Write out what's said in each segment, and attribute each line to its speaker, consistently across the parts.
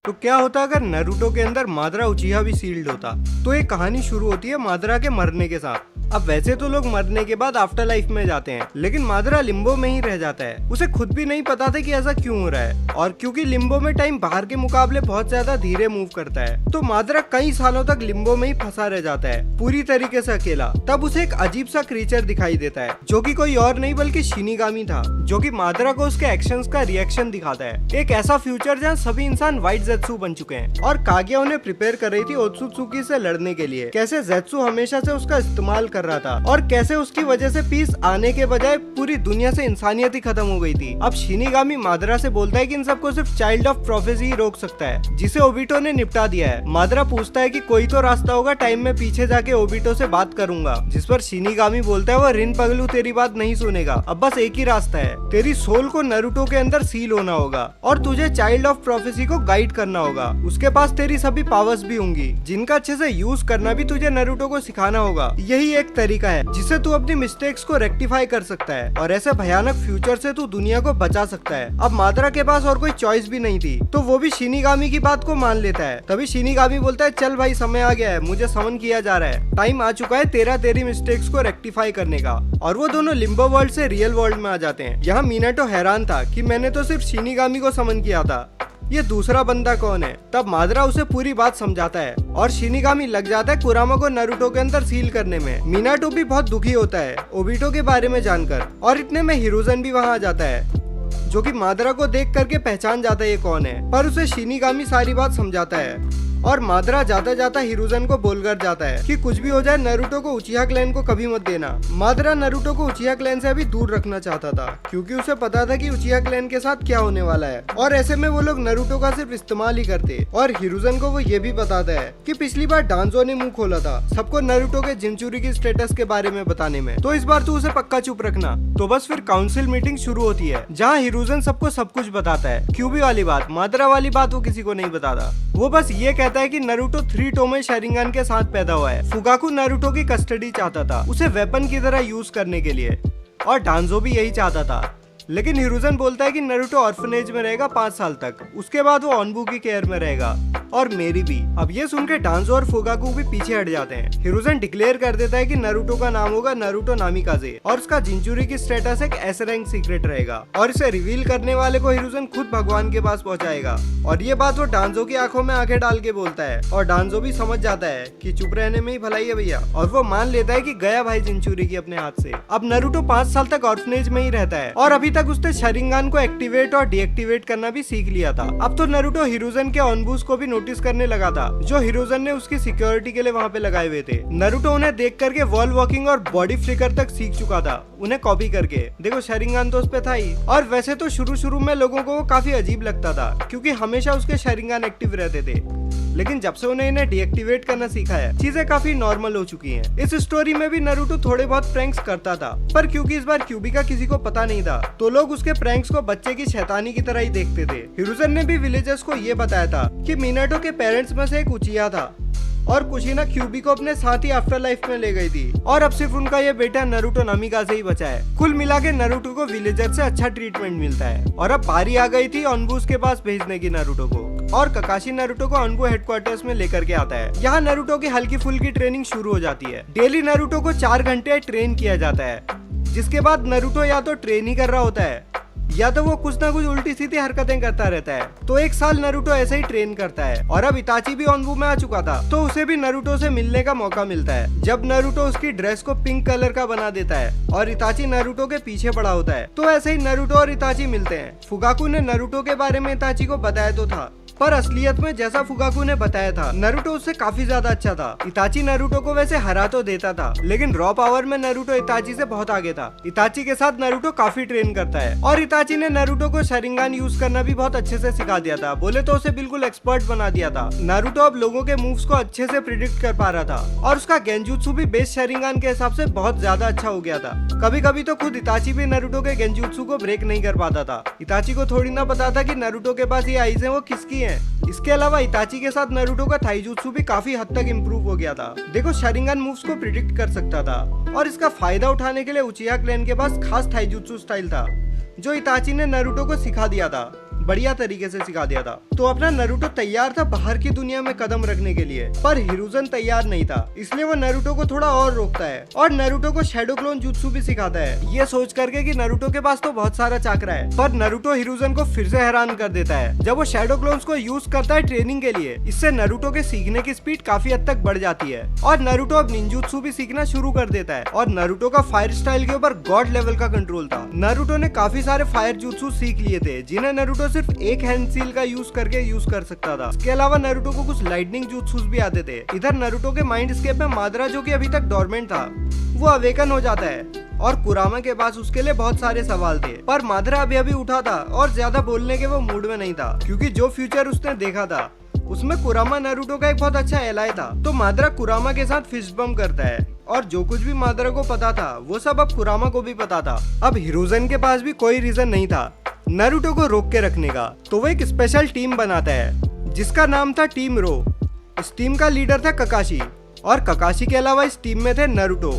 Speaker 1: तो क्या होता अगर नारुतो के अंदर मादरा उचिहा भी सील्ड होता। तो ये कहानी शुरू होती है मादरा के मरने के साथ। अब वैसे तो लोग मरने के बाद आफ्टर लाइफ में जाते हैं, लेकिन मादरा लिम्बो में ही रह जाता है। उसे खुद भी नहीं पता था कि ऐसा क्यों हो रहा है, और क्योंकि लिम्बो में टाइम बाहर के मुकाबले बहुत ज्यादा धीरे मूव करता है, तो मादरा कई सालों तक लिम्बो में ही फंसा रह जाता है, पूरी तरीके से अकेला। तब उसे एक अजीब सा क्रीचर दिखाई देता है, जो कि कोई और नहीं बल्कि शिनिगामी था, जो कि मादरा को उसके एक्शंस का रिएक्शन दिखाता है। एक ऐसा फ्यूचर जहाँ सभी इंसान व्हाइट ज़ेत्सु बन चुके हैं, और कागिया उन्हें प्रिपेयर कर रही थी ओत्सुत्सुकी से लड़ने के लिए। कैसे ज़ेत्सु हमेशा से उसका इस्तेमाल कर रहा था, और कैसे उसकी वजह से पीस आने के बजाय पूरी दुनिया से इंसानियत ही खत्म हो गई थी। अब शिनिगामी मादरा से बोलता है कि इन सबको सिर्फ चाइल्ड ऑफ प्रोफेसी ही रोक सकता है, जिसे ओबिटो ने निपटा दिया है। मादरा पूछता है कि कोई तो रास्ता होगा, टाइम में पीछे जाके ओबिटो से बात करूंगा, जिस पर शिनिगामी बोलता है वो रिन पगलू तेरी बात नहीं सुनेगा, अब बस एक ही रास्ता है, तेरी सोल को नारुतो के अंदर सील होना होगा और तुझे चाइल्ड ऑफ प्रोफेसी को गाइड करना होगा। उसके पास तेरी सभी पावर्स भी होंगी, जिनका अच्छे से यूज करना भी तुझे नारुतो को सिखाना होगा। यही एक तरीका है जिससे तू अपनी मिस्टेक्स को रेक्टिफाई कर सकता है, और ऐसे भयानक फ्यूचर से तू दुनिया को बचा सकता है। अब मादरा के पास और कोई चॉइस भी नहीं थी, तो वो भी शिनिगामी की बात को मान लेता है। तभी शिनिगामी बोलता है चल भाई, समय आ गया है, मुझे समन किया जा रहा है, टाइम आ चुका है तेरी मिस्टेक्स को रेक्टिफाई करने का। और वो दोनों लिम्बो वर्ल्ड से रियल वर्ल्ड में आ जाते हैं। यहाँ मीनाटो हैरान था कि मैंने तो सिर्फ शिनिगामी को समन किया था, ये दूसरा बंदा कौन है। तब मादरा उसे पूरी बात समझाता है, और शिनिगामी लग जाता है कुरामा को नारुतो के अंदर सील करने में। मीनाटो भी बहुत दुखी होता है ओबिटो के बारे में जानकर, और इतने में हिरुzen भी वहाँ आ जाता है, जो कि मादरा को देख करके पहचान जाता है ये कौन है। पर उसे शिनिगामी सारी बात समझाता है, और मादरा जाता जाता हिरुzen को बोलकर जाता है कि कुछ भी हो जाए नारुतो को उचिहा क्लैन को कभी मत देना। मादरा नारुतो को उचिहा क्लैन से अभी दूर रखना चाहता था, क्योंकि उसे पता था कि उचिहा क्लैन के साथ क्या होने वाला है, और ऐसे में वो लोग नारुतो का सिर्फ इस्तेमाल ही करते। और हिरुzen को वो ये भी बताता है कि पिछली बार डांजो ने मुंह खोला था सबको नारुतो के जिंचुरी की स्टेटस के बारे में बताने में, तो इस बार तू उसे पक्का चुप रखना। तो बस फिर काउंसिल मीटिंग शुरू होती है, जहाँ हिरुzen सबको सब कुछ बताता है। क्यूबी वाली बात, मादरा वाली बात वो किसी को नहीं बताता। वो बस ये कहता है कि नारुतो 3 टोमे शरिंगन के साथ पैदा हुआ है। फुगाकू नारुतो की कस्टडी चाहता था, उसे वेपन की तरह यूज करने के लिए, और डांजो भी यही चाहता था। लेकिन हिरुzen बोलता है कि नारुतो ऑर्फनेज में रहेगा 5 साल तक, उसके बाद वो ओनबू की केयर में रहेगा, और मेरी भी। अब ये सुनकर डांजो और फुगाकू भी पीछे हट जाते हैं। हिरुzen डिक्लेयर कर देता है कि नारुतो का नाम होगा नारुतो नामिकाजे, और उसका जिंचुरी की स्टेटस एक एस रैंक सीक्रेट रहेगा, और इसे रिवील करने वाले को हिरुzen खुद भगवान के पास पहुंचाएगा। और ये बात वो डांजो की आंखों में आंखें डाल के बोलता है, और डांजो भी समझ जाता है कि चुप रहने में ही भलाई है भैया, और वो मान लेता है कि गया भाई जिंचुरी की अपने हाथ से। अब नारुतो 5 साल तक ऑर्फनेज में ही रहता है, और अभी तक उसने शरिंगन को एक्टिवेट और डीएक्टिवेट करना भी सीख लिया था। अब तो नारुतो हिरुzen के ऑनबूस को भी नोटिस करने लगा था, जो हिरुzen ने उसकी सिक्योरिटी के लिए वहाँ पे लगाए हुए थे। नारुतो उन्हें देख करके वॉल वॉकिंग और बॉडी फ्लिकर तक सीख चुका था, उन्हें कॉपी करके। देखो शरिंगन तो उस पे था ही, और वैसे तो शुरू में लोगों को वो काफी अजीब लगता था, क्योंकि हमेशा उसके शरिंगन एक्टिव रहते थे। लेकिन जब से उन्हें इन्हें डीएक्टिवेट करना सीखा है, चीजें काफी नॉर्मल हो चुकी हैं। इस स्टोरी में भी नारुतो थोड़े बहुत प्रैंक्स करता था, पर क्योंकि इस बार क्यूबी का किसी को पता नहीं था, तो लोग उसके प्रैंक्स को बच्चे की शैतानी की तरह ही देखते थे। हिरुzen ने भी विलेजर्स को ये बताया था कि मीनाटो के पेरेंट्स में से एक उचिहा था, और कुशिना क्यूबी को अपने साथ ही आफ्टर लाइफ में ले गई थी, और अब सिर्फ उनका ये बेटा नारुतो नामिकाजे ही बचा है। कुल मिला के नारुतो को विलेजर से अच्छा ट्रीटमेंट मिलता है, और अब बारी आ गई थी ओनबूस के पास भेजने की नारुतो को, और ककाशी नारुतो को ओनबू हेडक्वार्टर्स में लेकर के आता है। यहाँ नारुतो की हल्की फुल्की ट्रेनिंग शुरू हो जाती है। डेली नारुतो को 4 घंटे ट्रेन किया जाता है, जिसके बाद नारुतो या तो ट्रेन ही कर रहा होता है, या तो वो कुछ ना कुछ उल्टी सीधी हरकतें करता रहता है। तो 1 साल नारुतो ऐसे ही ट्रेन करता है, और अब इताची भी ओनबू में आ चुका था, तो उसे भी नारुतो से मिलने का मौका मिलता है। जब नारुतो उसकी ड्रेस को पिंक कलर का बना देता है, और इताची नारुतो के पीछे पड़ा होता है, तो ऐसे ही नारुतो और इताची मिलते हैं। फुगाकू ने नारुतो के बारे में इताची को बताया तो था, पर असलियत में जैसा फुगाकू ने बताया था, नारुतो उससे काफी ज्यादा अच्छा था। इताची नारुतो को वैसे हरा तो देता था, लेकिन रॉ पावर में नारुतो इताची से बहुत आगे था। इताची के साथ नारुतो काफी ट्रेन करता है, और इताची ने नारुतो को शरिंगन यूज करना भी बहुत अच्छे से सिखा दिया था। बोले तो उसे बिल्कुल एक्सपर्ट बना दिया था। नारुतो अब लोगों के मूव्स को अच्छे से प्रिडिक्ट कर पा रहा था, और उसका गेंजुत्सु भी बेस शरिंगन के हिसाब से बहुत ज्यादा अच्छा हो गया था। कभी कभी तो खुद इताची भी नारुतो के गेंजुत्सु को ब्रेक नहीं कर पाता था। इताची को थोड़ी ना पता था कि नारुतो के पास ये आइज है वो किसकी है। इसके अलावा इताची के साथ नारुतो का थाईजुत्सु भी काफी हद तक इम्प्रूव हो गया था। देखो शरिंगन मूव्स को प्रिडिक्ट कर सकता था, और इसका फायदा उठाने के लिए उचिहा क्लैन के पास खास थाईजुत्सु स्टाइल था, जो इताची ने नारुतो को सिखा दिया था। बढ़िया तरीके से सिखा दिया था। तो अपना नारुतो तैयार था बाहर की दुनिया में कदम रखने के लिए, पर हिरुज़न तैयार नहीं था। इसलिए वो नारुतो को थोड़ा और रोकता है और नारुतो को शैडो क्लोन जुत्सु भी सिखाता है, ये सोच करके कि नारुतो के पास तो बहुत सारा चाकरा है। पर नारुतो हिरुज़न को फिर से हैरान कर देता है जब वो शैडो क्लोन्स को यूज करता है ट्रेनिंग के लिए। इससे नारुतो के सीखने की स्पीड काफी हद तक बढ़ जाती है और नारुतो अब निंजुत्सु भी सीखना शुरू कर देता है। और नारुतो का फायर स्टाइल के ऊपर गॉड लेवल का कंट्रोल था। नारुतो ने काफी सारे फायर जुत्सु सीख लिए थे जिन्हें नारुतो सिर्फ एक हैंड सील का यूज करके यूज कर सकता था। इसके अलावा नारुतो को कुछ लाइटनिंग जुत्सुस भी आते थे। इधर नारुतो के माइंड स्केप में मादरा, जो कि अभी तक डोरमेंट था, वो अवेकन हो जाता है और कुरामा के पास उसके लिए बहुत सारे सवाल थे। पर मादरा अभी उठा था और ज्यादा बोलने के वो मूड में नहीं था, क्योंकि जो फ्यूचर उसने देखा था उसमें कुरामा नारुतो का एक बहुत अच्छा एलाय था। तो मादरा कुरामा के साथ फिस्ट बम्प करता है और जो कुछ भी मादरा को पता था वो सब अब कुरामा को भी पता था। अब हिरुज़न के पास भी कोई रीजन नहीं था नारुतो को रोक के रखने का, तो वो एक स्पेशल टीम बनाता है जिसका नाम था टीम रो। इस टीम का लीडर था ककाशी और ककाशी के अलावा इस टीम में थे नारुतो,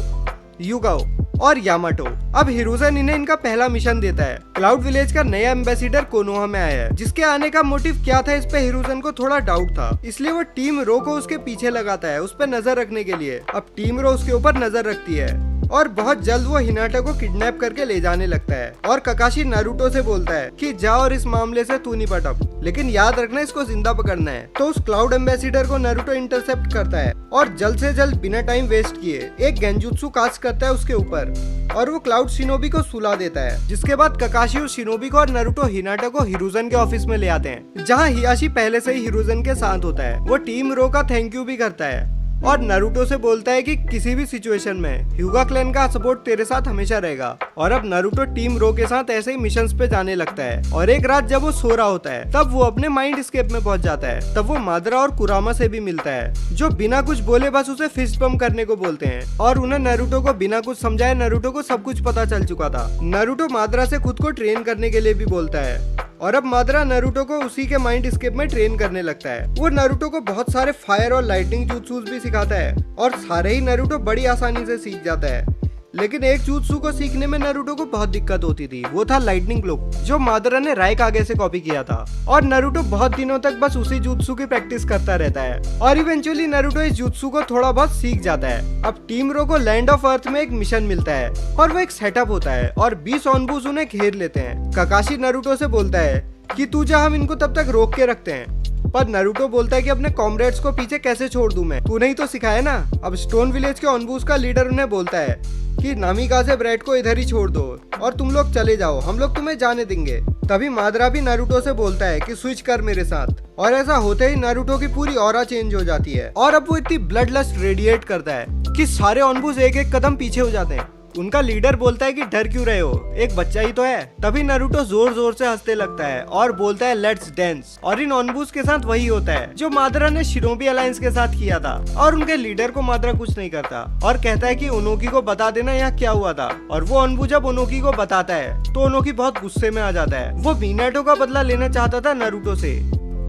Speaker 1: युगाओ और यामाटो। अब हिरुज़न इन्हें इनका पहला मिशन देता है। क्लाउड विलेज का नया एम्बेसडर कोनोहा में आया है, जिसके आने का मोटिव क्या था इस पे हिरुज़न को थोड़ा डाउट था। इसलिए वो टीम रो को उसके पीछे लगाता है उस पे नजर रखने के लिए। अब टीम रो उसके ऊपर नजर रखती है और बहुत जल्द वो हिनाटा को किडनैप करके ले जाने लगता है। और ककाशी नारुतो से बोलता है कि जा और इस मामले से तू निपट अब, लेकिन याद रखना इसको जिंदा पकड़ना है। तो उस क्लाउड एम्बेसडर को नारुतो इंटरसेप्ट करता है और जल्द से जल्द बिना टाइम वेस्ट किए एक गेंजुत्सु कास्ट करता है उसके ऊपर और वो क्लाउड शिनोबी को सुला देता है। जिसके बाद ककाशी उस शिनोबी को और नारुतो हिनाटा को हिरुज़न के ऑफिस में ले आते हैं, जहाँ हियाशी पहले से ही हिरुज़न के साथ होता है। वो टीम रो का थैंक यू भी करता है और नारुतो से बोलता है कि किसी भी सिचुएशन में ह्यूगा क्लैन का सपोर्ट तेरे साथ हमेशा रहेगा। और अब नारुतो टीम रो के साथ ऐसे ही मिशंस पे जाने लगता है। और एक रात जब वो सो रहा होता है तब वो अपने माइंड स्केप में पहुंच जाता है। तब वो मादरा और कुरामा से भी मिलता है, जो बिना कुछ बोले बस उसे फिस्ट बम्प करने को बोलते हैं और उन्हें नारुतो को बिना कुछ समझाए नारुतो को सब कुछ पता चल चुका था। नारुतो मादरा से खुद को ट्रेन करने के लिए भी बोलता है और अब मादरा नारुतो को उसी के माइंड स्केप में ट्रेन करने लगता है। वो नारुतो को बहुत सारे फायर और लाइटनिंग जुत्सुस भी सिखाता है और सारे ही नारुतो बड़ी आसानी से सीख जाता है। लेकिन एक जुत्सु को सीखने में नारुतो को बहुत दिक्कत होती थी, वो था लाइटनिंग ब्लो, जो मादरा ने राइक आगे से कॉपी किया था। और नारुतो बहुत दिनों तक बस उसी जुत्सु की प्रैक्टिस करता रहता है और इवेंचुअली नारुतो इस जुत्सु को थोड़ा बहुत सीख जाता है। अब टीम रो को लैंड ऑफ अर्थ में एक मिशन मिलता है और वो एक सेटअप होता है और 20 ऑनबूस उन्हें घेर लेते हैं। ककाशी नारुतो से बोलता है कि तू जा, हम इनको तब तक रोक के रखते हैं। पर नारुतो बोलता है कि अपने कॉमरेड्स को पीछे कैसे छोड़ दूं मैं, तूने ही तो सिखाया ना। अब स्टोन विलेज के ऑनबूस का लीडर उन्हें बोलता है कि नामिकाजे ब्रेड को इधर ही छोड़ दो और तुम लोग चले जाओ, हम लोग तुम्हें जाने देंगे। तभी मादरा भी नारुतो से बोलता है कि स्विच कर मेरे साथ, और ऐसा होते ही नारुतो की पूरी ऑरा चेंज हो जाती है और अब वो इतनी ब्लड लस्ट रेडिएट करता है कि सारे ऑनबूस एक एक कदम पीछे हो जाते हैं। उनका लीडर बोलता है कि डर क्यों रहे हो, एक बच्चा ही तो है। तभी नारुतो जोर जोर से हंसने लगता है और बोलता है लेट्स डांस। और इन ऑनबूस के साथ वही होता है जो मादरा ने शिनोबी अलायंस के साथ किया था और उनके लीडर को मादरा कुछ नहीं करता और कहता है कि ओनोकी को बता देना यहाँ क्या हुआ था। और वो ऑनबू जब ओनोकी को बताता है तो ओनोकी बहुत गुस्से में आ जाता है। वो मिनाटो का बदला लेना चाहता था नारुतो से,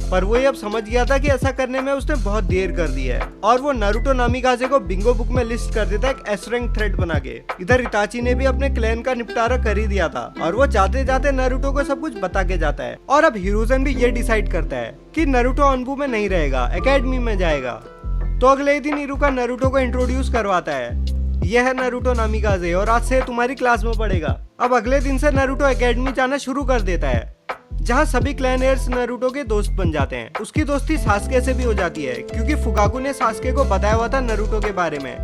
Speaker 1: पर वो ये अब समझ गया था कि ऐसा करने में उसने बहुत देर कर दी है और वो नारुतो नामिकाजे को बिंगो बुक में लिस्ट कर देता है एक एस रैंक थ्रेड बना के। इधर इताची ने भी अपने क्लैन का निपटारा कर ही दिया था और वो जाते जाते नारुतो को सब कुछ बता के जाता है। और अब हिरुज़न भी ये डिसाइड करता है कि नारुतो ऑनबू में नहीं रहेगा, एकेडमी में जाएगा। तो अगले दिन इरुका नारुतो को इंट्रोड्यूस करवाता है, यह है नारुतो नामिकाजे और आज से तुम्हारी क्लास में पढ़ेगा। अब अगले दिन से नारुतो एकेडमी जाना शुरू कर देता है, जहाँ सभी क्लैनियर्स नारुतो के दोस्त बन जाते हैं। उसकी दोस्ती सास्के से भी हो जाती है क्योंकि फुकाकू ने सास्के को बताया हुआ था नारुतो के बारे में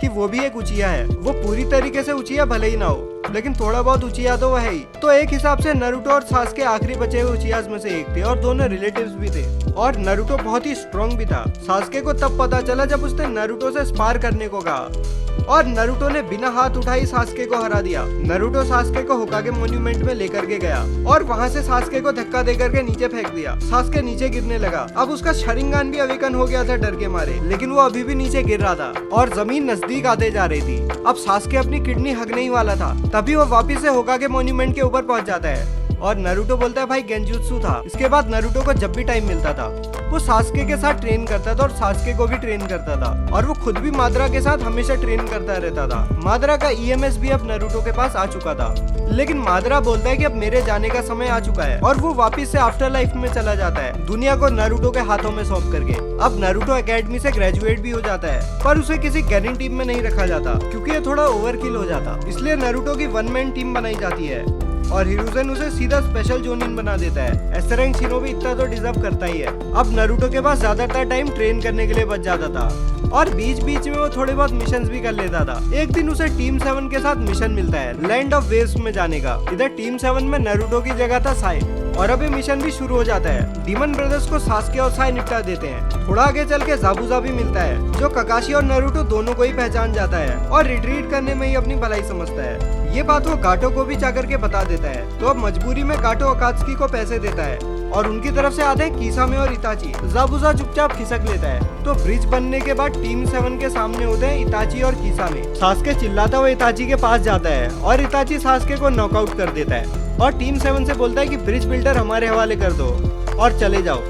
Speaker 1: कि वो भी एक उचिया है। वो पूरी तरीके से उचिया भले ही ना हो, लेकिन थोड़ा बहुत उचिया तो वह है ही। तो एक हिसाब से नारुतो और सास्के आखिरी बचे हुए उचियास में से एक थे और दोनों रिलेटिव्स भी थे। और नारुतो बहुत ही स्ट्रॉन्ग भी था। सास्के को तब पता चला जब उसने नारुतो से स्पार करने को कहा और नारुतो ने बिना हाथ उठाई सास्के को हरा दिया। नारुतो सास्के को होकागे मॉन्यूमेंट में लेकर के गया और वहाँ से सास्के को धक्का देकर के नीचे फेंक दिया। सास्के नीचे गिरने लगा। अब उसका शरिंगान भी अवेकन हो गया था डर के मारे, लेकिन वो अभी भी नीचे गिर रहा था और जमीन नजदीक आते जा रही थी। अब सास्के अपनी किडनी हगने ही वाला था, तभी वो वापिस से होकागे मॉन्यूमेंट के ऊपर पहुंच जाता है और नारुतो बोलता है भाई गेंजुत्सु था। इसके बाद नारुतो को जब भी टाइम मिलता था वो सास्के के साथ ट्रेन करता था और सास्के को भी ट्रेन करता था, और वो खुद भी मादरा के साथ हमेशा ट्रेन करता रहता था। मादरा का ईएमएस भी अब नारुतो के पास आ चुका था, लेकिन मादरा बोलता है कि अब मेरे जाने का समय आ चुका है और वो वापस से आफ्टर लाइफ में चला जाता है, दुनिया को नारुतो के हाथों में सौंप करके। अब नारुतो एकेडमी से ग्रेजुएट भी हो जाता है, पर उसे किसी गैरिंग टीम में नहीं रखा जाता क्योंकि ये थोड़ा ओवरकिल हो जाता, इसलिए नारुतो की वन मैन टीम बनाई जाती है और हिरुज़ेन उसे सीधा स्पेशल जोनिन बना देता है। एसरेंग शिनोबी इतना तो डिजर्व करता ही है। अब नारुतो के पास ज्यादातर टाइम ट्रेन करने के लिए बच जाता था और बीच बीच में वो थोड़े बहुत मिशंस भी कर लेता था। एक दिन उसे टीम 7 के साथ मिशन मिलता है लैंड ऑफ वेव्स में जाने का। इधर टीम 7 में नारुतो की जगह था साई और अब ये मिशन भी शुरू हो जाता है। डीमन ब्रदर्स को सास्के और साई निपटा देते हैं। थोड़ा आगे चल के ज़ाबुज़ा भी मिलता है जो ककाशी और नारुतो दोनों को ही पहचान जाता है और रिट्रीट करने में ही अपनी भलाई समझता है। ये बात वो गाटो को भी जाकर के बता देता है, तो अब मजबूरी में गाटो अकात्सुकी को पैसे देता है और उनकी तरफ से आते हैं किसामे और इताची। ज़ाबुज़ा चुपचाप खिसक लेता है। तो ब्रिज बनने के बाद टीम 7 के सामने होते हैं इताची और किसामे। सास्के चिल्लाता हुआ इताची के पास जाता है और इताची सास्के को नॉकआउट कर देता है और टीम 7 से बोलता है कि ब्रिज बिल्डर हमारे हवाले कर दो और चले जाओ।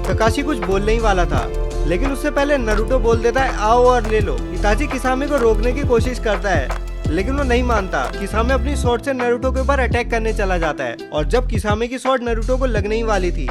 Speaker 1: ककाशी कुछ बोलने ही वाला था, लेकिन उससे पहले नारुतो बोल देता है आओ और ले लो। इताची किसामे को रोकने की कोशिश करता है, लेकिन वो नहीं मानता। किसामे अपनी स्वॉर्ड से नारुतो के ऊपर अटैक करने चला जाता है और जब किसामे की स्वॉर्ड नारुतो को लगने ही वाली थी,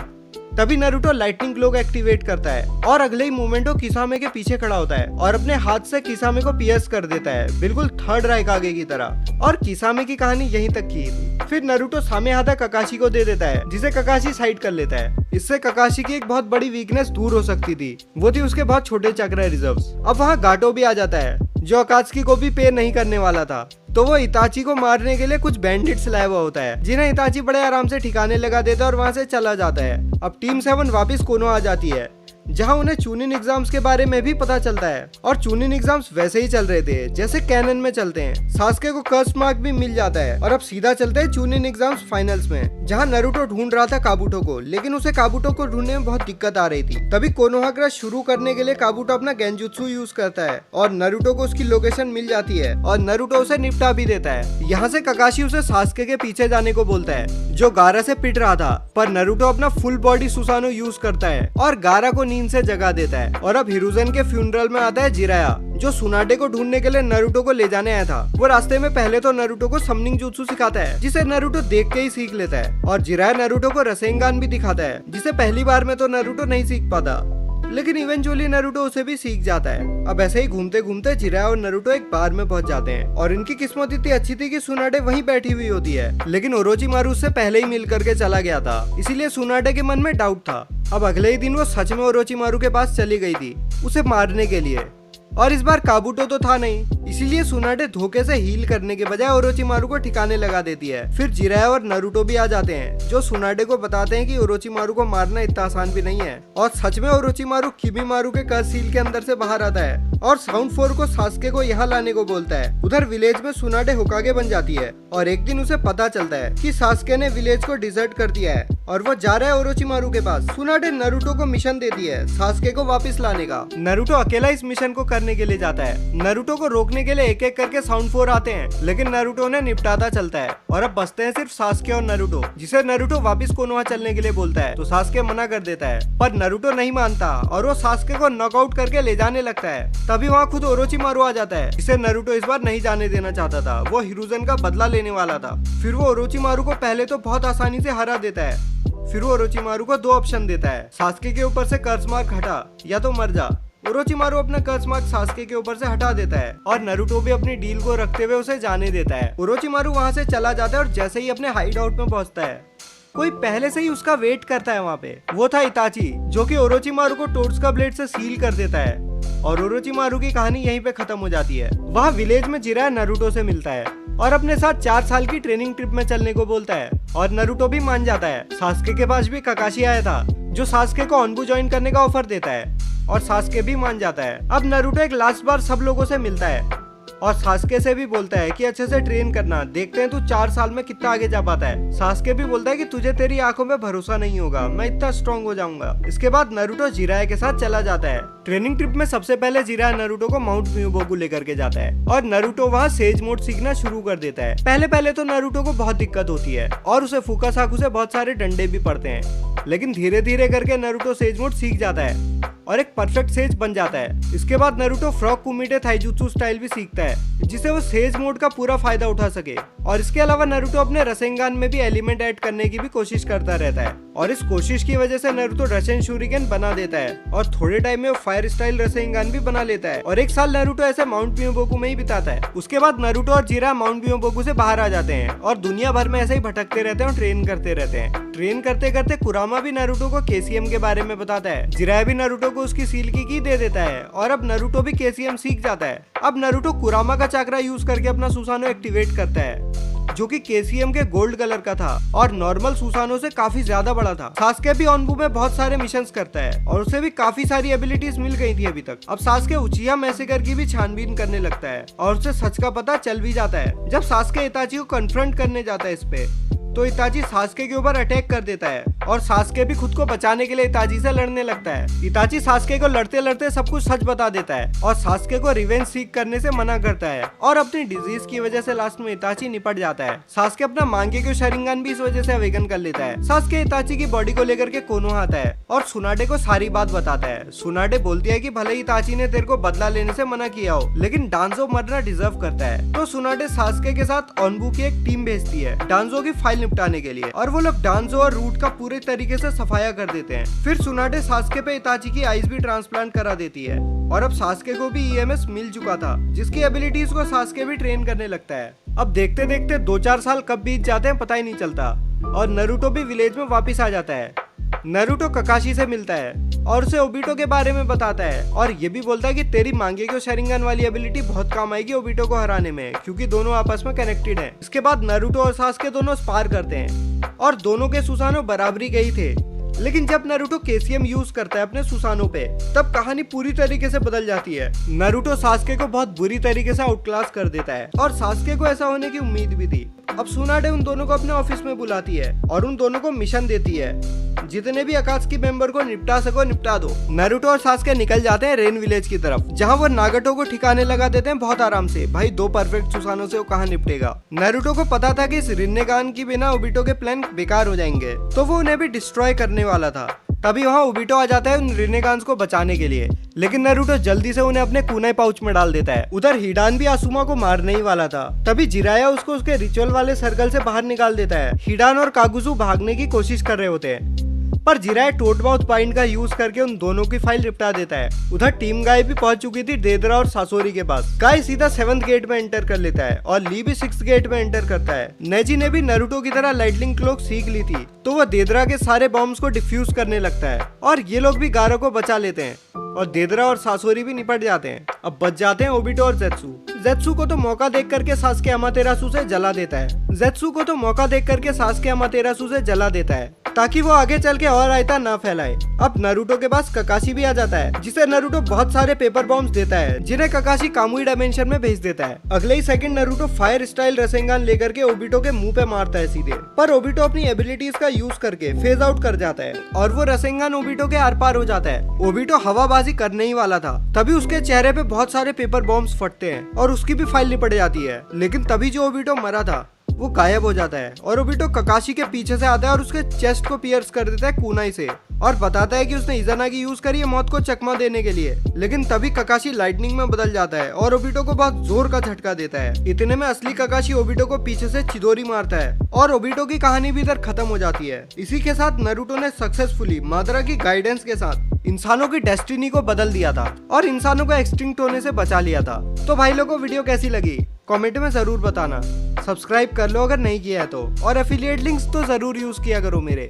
Speaker 1: तभी नारुतो लाइटनिंग क्लोक एक्टिवेट करता है और अगले ही मोमेंट वो किसामे के पीछे खड़ा होता है और अपने हाथ से किसामे को पियर्स कर देता है, बिल्कुल थर्ड राइकागे की तरह। और किसामे की कहानी यहीं तक की थी। फिर नारुतो सामेहादा ककाशी को दे देता है, जिसे ककाशी साइड कर लेता है। इससे ककाशी की एक बहुत बड़ी वीकनेस दूर हो सकती थी, वो थी उसके बहुत छोटे चक्र रिजर्व्स। अब वहाँ गाटो भी आ जाता है जो अकात्सुकी को भी पे नहीं करने वाला था, तो वो इताची को मारने के लिए कुछ बैंडिट्स लाया हुआ होता है, जिन्हें इताची बड़े आराम से ठिकाने लगा देता है और वहाँ से चला जाता है। अब टीम 7 वापस कोनो आ जाती है, जहां उन्हें चूनिन एग्जाम्स के बारे में भी पता चलता है और चूनिन एग्जाम्स वैसे ही चल रहे थे जैसे कैनन में चलते हैं। सास्के को कर्स मार्क भी मिल जाता है और अब सीधा चलते हैं चूनिन एग्जाम्स फाइनल्स में, जहां नारुतो ढूंढ रहा था काबुटो को, लेकिन उसे काबुटो को ढूंढने में बहुत दिक्कत आ रही थी। तभी कोनोहागरा शुरू करने के लिए काबुटो अपना गेंजुत्सु यूज करता है और नारुतो को उसकी लोकेशन मिल जाती है और नारुतो उसे निपटा भी देता है। यहाँ से ककाशी उसे सास्के के पीछे जाने को बोलता है जो गारा से पिट रहा था, पर नारुतो अपना फुल बॉडी सुसानो यूज करता है और गारा को नींद से जगा देता है। और अब हिरुज़ेन के फ्यूनरल में आता है जिराया, जो सुनाडे को ढूंढने के लिए नारुतो को ले जाने आया था। वो रास्ते में पहले तो नारुतो को समनिंग जुत्सु सिखाता है, जिसे नारुतो देख के ही सीख लेता है, और जिराया नारुतो को रसेंगान भी दिखाता है, जिसे पहली बार में तो नारुतो नहीं सीख पाता, लेकिन इवेंचुअली नारुतो उसे भी सीख जाता है। अब ऐसे ही घूमते घूमते जिराया और नारुतो एक बार में पहुंच जाते हैं और इनकी किस्मत इतनी अच्छी थी कि सुनाडे वहीं बैठी हुई होती है, लेकिन ओरोचिमारू उससे पहले ही मिल करके चला गया था, इसीलिए सुनाडे के मन में डाउट था। अब अगले ही दिन वो सच में ओरोचिमारू के पास चली गई थी उसे मारने के लिए, और इस बार काबुटो तो था नहीं, इसीलिए सुनाडे धोखे से हील करने के बजाय ओरोचिमारू को ठिकाने लगा देती है। फिर जिराया और नारुतो भी आ जाते हैं, जो सुनाडे को बताते हैं कि ओरोचिमारू को मारना इतना आसान भी नहीं है, और सच में ओरोचिमारू किमीमारू के कर्स सील के अंदर से बाहर आता है और साउंड 4 को सास्के को यहाँ लाने को बोलता है। उधर विलेज में सुनाडे होकागे बन जाती है और एक दिन उसे पता चलता है कि सास्के ने विलेज को डिजर्ट कर दिया है और वो जा रहा है ओरोचिमारू के पास। सुनाडे नारुतो को मिशन देती है सास्के को वापस लाने का। नारुतो अकेला इस मिशन को करने के लिए जाता है। नारुतो को रोकने के लिए एक एक करके साउंड 4 आते हैं, लेकिन नारुतो उन्हें निपटाता चलता है और अब बचते हैं सिर्फ सास्के और नारुतो, जिसे नारुतो वापस कोनोहा चलने के लिए बोलता है, तो सास्के मना कर देता है, पर नारुतो नहीं मानता और वो सास्के को नॉकआउट करके ले जाने लगता है। तभी वहाँ खुद ओरोचिमारू आ जाता है, जिसे नारुतो इस बार नहीं जाने देना चाहता था। वो हिरुज़ेन का बदला लेने वाला था। फिर वो ओरोचिमारू को पहले तो बहुत आसानी से हरा देता है। फिर वो ओरोचिमारू को 2 ऑप्शन देता है, सास्के के ऊपर से कर्स मार्क हटा या तो मर जा। ओरोचिमारू अपना कर्स मार्क सास्के के ऊपर से हटा देता है और नारुतो भी अपनी डील को रखते हुए उसे जाने देता है। ओरोचिमारू वहाँ से चला जाता है और जैसे ही अपने हाइड आउट में पहुँचता है, कोई पहले से ही उसका वेट करता है वहाँ पे। वो था इताची, जो कि ओरोचिमारू को टोट्सुका ब्लेड से सील कर देता है और ओरोचिमारू की कहानी यहीं पे खत्म हो जाती है। वहाँ विलेज में जिराया नारुतो से मिलता है और अपने साथ 4 साल की ट्रेनिंग ट्रिप में चलने को बोलता है और नारुतो भी मान जाता है। सास्के के पास भी ककाशी आया था, जो सास्के को ऑनबू ज्वाइन करने का ऑफर देता है और सास्के भी मान जाता है। अब नारुतो एक लास्ट बार सब लोगों से मिलता है और सास्के से भी बोलता है कि अच्छे से ट्रेन करना, देखते हैं तू 4 साल में कितना आगे जा पाता है। सास्के भी बोलता है कि तुझे तेरी आंखों में भरोसा नहीं होगा, मैं इतना स्ट्रॉन्ग हो जाऊंगा। इसके बाद नारुतो जिराया के साथ चला जाता है। ट्रेनिंग ट्रिप में सबसे पहले जिराया नारुतो को माउंट म्यूबोकू लेकर के जाता है और नारुतो वहाँ सेज मोड सीखना शुरू कर देता है। पहले तो नारुतो को बहुत दिक्कत होती है और उसे फुकासाकु से बहुत सारे डंडे भी पड़ते हैं, लेकिन धीरे धीरे करके नारुतो सेज मोड सीख जाता है और एक परफेक्ट सेज बन जाता है। इसके बाद नारुतो फ्रॉग कुमिटे थाईजुत्सु स्टाइल भी सीखता है जिसे वो सेज मोड का पूरा फायदा उठा सके। और इसके अलावा नारुतो अपने रसेंगान में भी एलिमेंट ऐड करने की भी कोशिश करता रहता है और इस कोशिश की वजह से नारुतो रसेन शूरिकेन बना देता है और थोड़े टाइम में वो फायर स्टाइल रसेंगान भी बना लेता है और 1 साल नारुतो ऐसे माउंट म्यूबोकू में ही बिताता है। उसके बाद नारुतो और जिराया माउंट म्यूबोकू से बाहर आ जाते हैं और दुनिया भर में ऐसे ही भटकते रहते हैं और ट्रेन करते रहते हैं। ट्रेन करते करते कुरामा भी नारुतो को केसीएम के बारे में बताता है। जिराया भी नारुतो को उसकी सील की दे देता है और अब नारुतो भी केसीएम सीख जाता है। अब नारुतो कुरामा का चाकरा यूज करके अपना सुसानो एक्टिवेट करता है जो कि केसीएम के गोल्ड कलर का था और नॉर्मल सुसानो से काफी ज्यादा बड़ा था। सास्के भी ओनबू में बहुत सारे मिशंस करता है और उसे भी काफी सारी एबिलिटीज मिल गई थी अभी तक। अब सास्के उचिहा मैसेकर की भी छानबीन करने लगता है और उसे सच का पता चल भी जाता है। जब सास्के इताची को कन्फ्रंट करने जाता है इस पे, तो इताची सास्के के ऊपर अटैक कर देता है और सास्के भी खुद को बचाने के लिए इताची से लड़ने लगता है। इताची सास्के को लड़ते लड़ते सब कुछ सच बता देता है और सास्के को रिवेंज सीख करने से मना करता है और अपनी डिजीज की वजह से लास्ट में इताची निपट जाता है। सास्के अपना मांगेक्यो शरिंगन भी इस वजह से अवेकन कर लेता है। सास्के इताची की बॉडी को लेकर के कोनोहा आता है और सुनाडे को सारी बात बताता है। सुनाडे बोलती है कि भले ही इताची ने तेरे को बदला लेने से मना किया हो, लेकिन डांजो मरना डिजर्व करता है। तो सुनाडे सास्के के साथ ओनबू की एक टीम भेजती है डांजो की फाइल निपटाने के लिए और वो लोग डांजो और रूट का पूरे तरीके से सफाया कर देते हैं। फिर सुनाडे सास्के पे इताची की आईज भी ट्रांसप्लांट करा देती है और अब सास्के को भी ईएमएस मिल चुका था जिसकी एबिलिटीज को सास्के भी ट्रेन करने लगता है। अब देखते देखते 2-4 साल कब बीत जाते हैं पता ही नहीं चलता और नारुतो भी विलेज में वापिस आ जाता है। नारुतो ककाशी से मिलता है और उसे ओबिटो के बारे में बताता है और ये भी बोलता है कि तेरी मांगेक्यो शरिंगन वाली एबिलिटी बहुत काम आएगी ओबिटो को हराने में, क्योंकि दोनों आपस में कनेक्टेड हैं। इसके बाद नारुतो और सास्के दोनों स्पार करते हैं और दोनों के सुसानो बराबरी गई थे, लेकिन जब नारुतो केसीएम यूज करता है अपने सुसानो पे, तब कहानी पूरी तरीके से बदल जाती है। नारुतो सास्के को बहुत बुरी तरीके से आउटक्लास कर देता है और सास्के को ऐसा होने की उम्मीद भी थी। अब सुनाडे उन दोनों को अपने ऑफिस में बुलाती है और उन दोनों को मिशन देती है, जितने भी अकात्सुकी मेंबर को निपटा सको निपटा दो। नारुतो और सास्के निकल जाते हैं रेन विलेज की तरफ, जहां वो नागटो को ठिकाने लगा देते हैं बहुत आराम से। भाई 2 परफेक्ट सुसानो से वो कहां निपटेगा। नारुतो को पता था कि इस रिन्नेगान की बिना ओबिटो के प्लान बेकार हो जाएंगे, तो वो उन्हें भी डिस्ट्रॉय करने वाला था। तभी वहाँ ओबिटो आ जाता है उन रिन्नेगान्स को बचाने के लिए, लेकिन नारुतो जल्दी से उन्हें अपने कुनाई पाउच में डाल देता है। उधर हिडान भी आसुमा को मारने ही वाला था, तभी जिराया उसको उसके रिचुअल वाले सर्कल से बाहर निकाल देता है। हिडान और कागुजू भागने की कोशिश कर रहे होते हैं, पर जिराया टोट माउथ पॉइंट का यूज करके उन दोनों की फाइल निपटा देता है। उधर टीम गाय भी पहुंच चुकी थी देदरा और सासोरी के पास। गाय सीधा 7th गेट में एंटर कर लेता है और ली भी 6th गेट में एंटर करता है। नेजी ने भी नारुतो की तरह लाइटनिंग क्लॉक सीख ली थी, तो वह देदरा के सारे बॉम्ब्स को डिफ्यूज करने लगता है और ये लोग भी गारो को बचा लेते हैं और देदरा और सासोरी भी निपट जाते हैं। अब बच जाते हैं ओबिटो और जेत्सु। जेत्सु को तो मौका देख करके सास्के अमातेरासु से जला देता है। जेत्सु को तो मौका देख करके सास्के अमातेरासु से जला देता है ताकि वो आगे चल के और रायता ना फैलाए। अब नारुतो के पास ककाशी भी आ जाता है, जिसे नारुतो बहुत सारे पेपर बॉम्ब्स देता है, जिन्हें ककाशी कामुई डायमेंशन में भेज देता है। अगले ही second Naruto fire style Rasengan लेकर के ओबिटो के मुंह पे मारता है सीधे, पर ओबिटो अपनी एबिलिटीज का यूज करके फेज आउट कर जाता है और वो रसेंगान ओबिटो के आर पार हो जाता है। ओबिटो हवाबाजी करने ही वाला था, तभी उसके चेहरे पे बहुत सारे पेपर बॉम्ब्स फटते हैं और उसकी भी फाइल निपट जाती है। लेकिन तभी जो ओबिटो मरा था वो गायब हो जाता है और ओबिटो ककाशी के पीछे से आता है और उसके चेस्ट को पियर्स कर देता है कुनाई से और बताता है कि उसने इज़ानागी यूज करी है मौत को चकमा देने के लिए। लेकिन तभी ककाशी लाइटनिंग में बदल जाता है और ओबिटो को बहुत जोर का झटका देता है। इतने में असली ककाशी ओबिटो को पीछे से चिदोरी मारता है और ओबिटो की कहानी भी इधर खत्म हो जाती है। इसी के साथ नारुतो ने सक्सेसफुली मादरा की गाइडेंस के साथ इंसानों की डेस्टिनी को बदल दिया था और इंसानों को एक्सटिंक्ट होने से बचा लिया था। तो भाई लोगों, वीडियो कैसी लगी कमेंट में जरूर बताना। सब्सक्राइब कर लो अगर नहीं किया है तो, और एफिलिएट लिंक्स तो जरूर यूज किया करो मेरे।